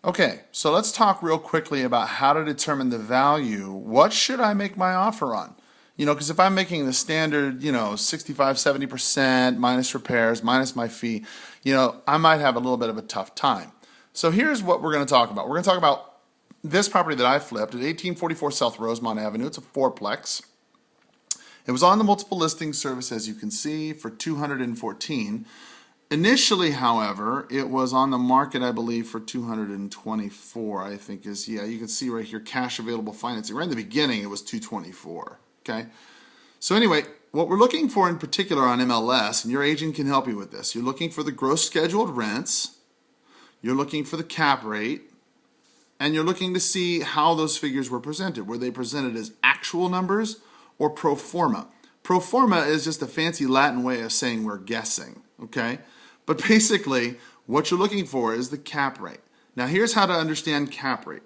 Okay, so let's talk real quickly about how to determine the value. What should I make my offer on? Because if I'm making the standard, 65, 70% minus repairs, minus my fee, I might have a little bit of a tough time. So here's what we're going to talk about. We're going to talk about this property that I flipped at 1844 South Rosemont Avenue. It's a fourplex. It was on the multiple listing service, as you can see, for 214. Initially, however, it was on the market, I believe, for 224, I think you can see right here, cash available financing. Right in the beginning, it was 224, okay? So anyway, what we're looking for in particular on MLS, and your agent can help you with this, you're looking for the gross scheduled rents, you're looking for the cap rate, and you're looking to see how those figures were presented. Were they presented as actual numbers or pro forma? Pro forma is just a fancy Latin way of saying we're guessing, okay? But basically, what you're looking for is the cap rate. Now, here's how to understand cap rate.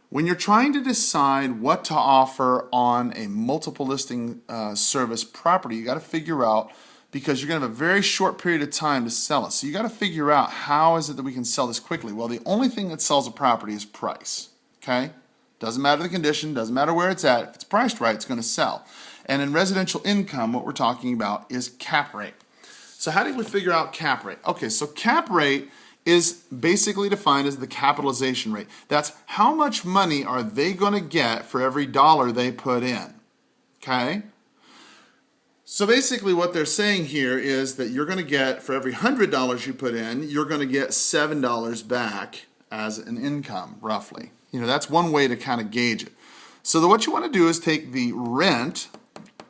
When you're trying to decide what to offer on a multiple listing service property, you got to figure out, because you're going to have a very short period of time to sell it. So you got to figure out, how is it that we can sell this quickly? Well, the only thing that sells a property is price, okay? Doesn't matter the condition, doesn't matter where it's at. If it's priced right, it's going to sell. And in residential income, what we're talking about is cap rate. So how do we figure out cap rate? Okay, so cap rate is basically defined as the capitalization rate. That's how much money are they going to get for every dollar they put in, okay? So basically what they're saying here is that you're going to get, for every $100 you put in, you're going to get $7 back as an income, roughly. That's one way to kind of gauge it. So what you want to do is take the rent,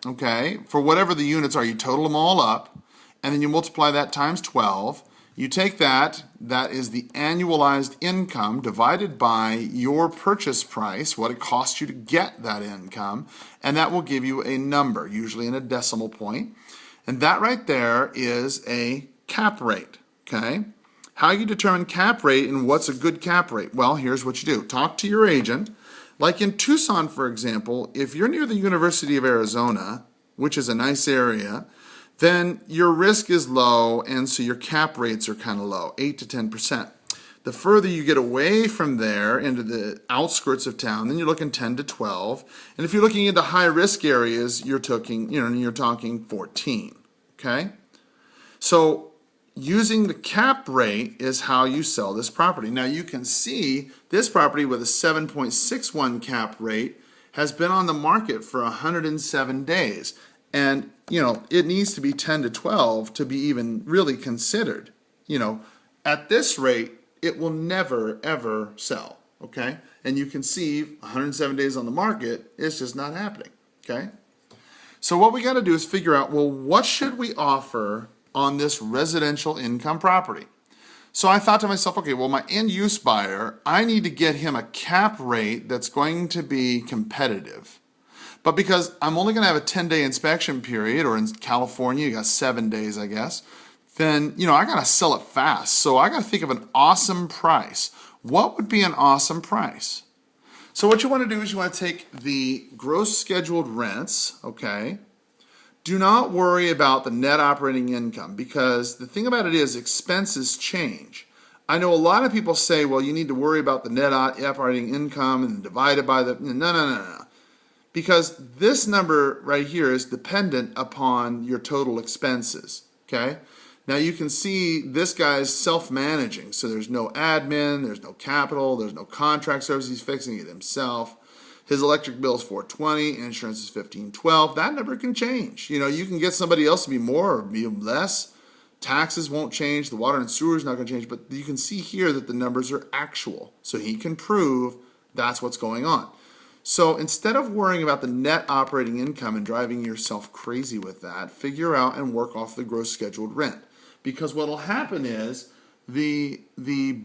okay, for whatever the units are, you total them all up, and then you multiply that times 12. You take that is the annualized income, divided by your purchase price, what it costs you to get that income, and that will give you a number, usually in a decimal point. And that right there is a cap rate, okay? How you determine cap rate and what's a good cap rate? Well, here's what you do. Talk to your agent. Like in Tucson, for example, if you're near the University of Arizona, which is a nice area, then your risk is low, and so your cap rates are kind of low, 8 to 10%. The further you get away from there into the outskirts of town, then you're looking 10 to 12. And if you're looking into high risk areas, you're talking 14. Okay? So using the cap rate is how you sell this property. Now you can see this property with a 7.61 cap rate has been on the market for 107 days. And, it needs to be 10 to 12 to be even really considered. At this rate, it will never, ever sell, okay? And you can see 107 days on the market, it's just not happening, okay? So what we got to do is figure out, well, what should we offer on this residential income property? So I thought to myself, okay, well, my end-use buyer, I need to get him a cap rate that's going to be competitive. But because I'm only going to have a 10-day inspection period, or in California, you got 7 days, I guess, then, I got to sell it fast. So I got to think of an awesome price. What would be an awesome price? So what you want to do is you want to take the gross scheduled rents, okay? Do not worry about the net operating income, because the thing about it is expenses change. I know a lot of people say, well, you need to worry about the net operating income and divide it by the... No. Because this number right here is dependent upon your total expenses, okay? Now you can see this guy's self-managing, so there's no admin, there's no capital, there's no contract service, he's fixing it himself. His electric bill is $420, insurance is $1512. That number can change. You can get somebody else to be more or be less. Taxes won't change, the water and sewer is not going to change, but you can see here that the numbers are actual, so he can prove that's what's going on. So instead of worrying about the net operating income and driving yourself crazy with that, figure out and work off the gross scheduled rent. Because what will happen is the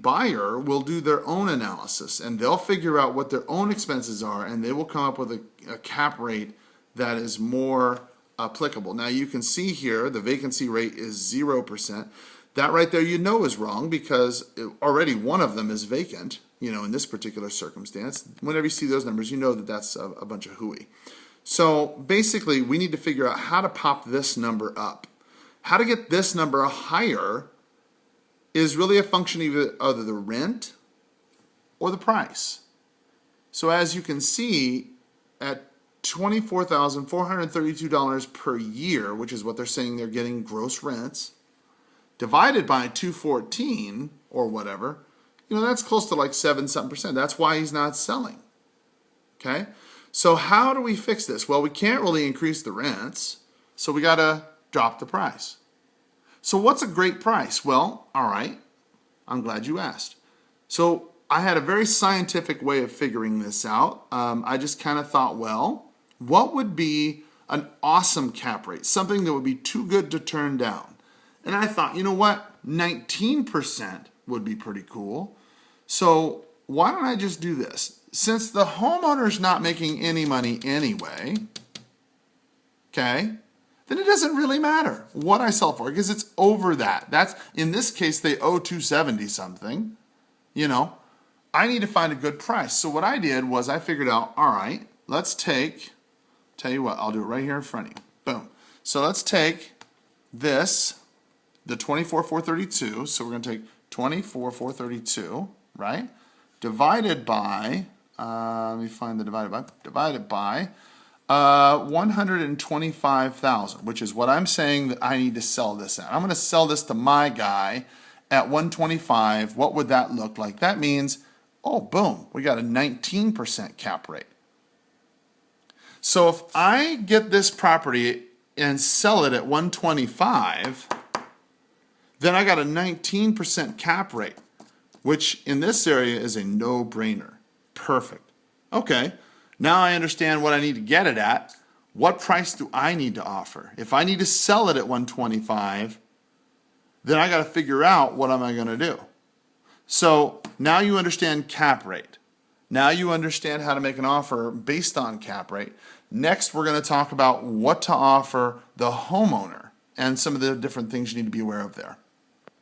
buyer will do their own analysis, and they'll figure out what their own expenses are, and they will come up with a cap rate that is more applicable. Now you can see here the vacancy rate is 0%. That right there is wrong, because already one of them is vacant. In this particular circumstance, whenever you see those numbers, that that's a bunch of hooey. So basically, we need to figure out how to pop this number up. How to get this number higher is really a function of either the rent or the price. So as you can see, at $24,432 per year, which is what they're saying they're getting gross rents, divided by 214 or whatever, that's close to like 7-something%. That's why he's not selling. Okay? So how do we fix this? Well, we can't really increase the rents, so we got to drop the price. So what's a great price? Well, all right, I'm glad you asked. So I had a very scientific way of figuring this out. I just kind of thought, well, what would be an awesome cap rate? Something that would be too good to turn down. And I thought, you know what? 19% would be pretty cool. So why don't I just do this? Since the homeowner's not making any money anyway, okay, then it doesn't really matter what I sell for because it's over that. That's, in this case, they owe $270 something. I need to find a good price. So what I did was I figured out, all right, let's tell you what, I'll do it right here in front of you. Boom. So let's take this, the 24,432. So we're going to take 24,432, right? Divided by, let me find the divided by 125,000, which is what I'm saying that I need to sell this at. I'm going to sell this to my guy at 125. What would that look like? That means, oh, boom, we got a 19% cap rate. So if I get this property and sell it at 125, then I got a 19% cap rate, which in this area is a no-brainer. Perfect. Okay, now I understand what I need to get it at. What price do I need to offer? If I need to sell it at 125, then I got to figure out what am I going to do. So now you understand cap rate. Now you understand how to make an offer based on cap rate. Next, we're going to talk about what to offer the homeowner and some of the different things you need to be aware of there.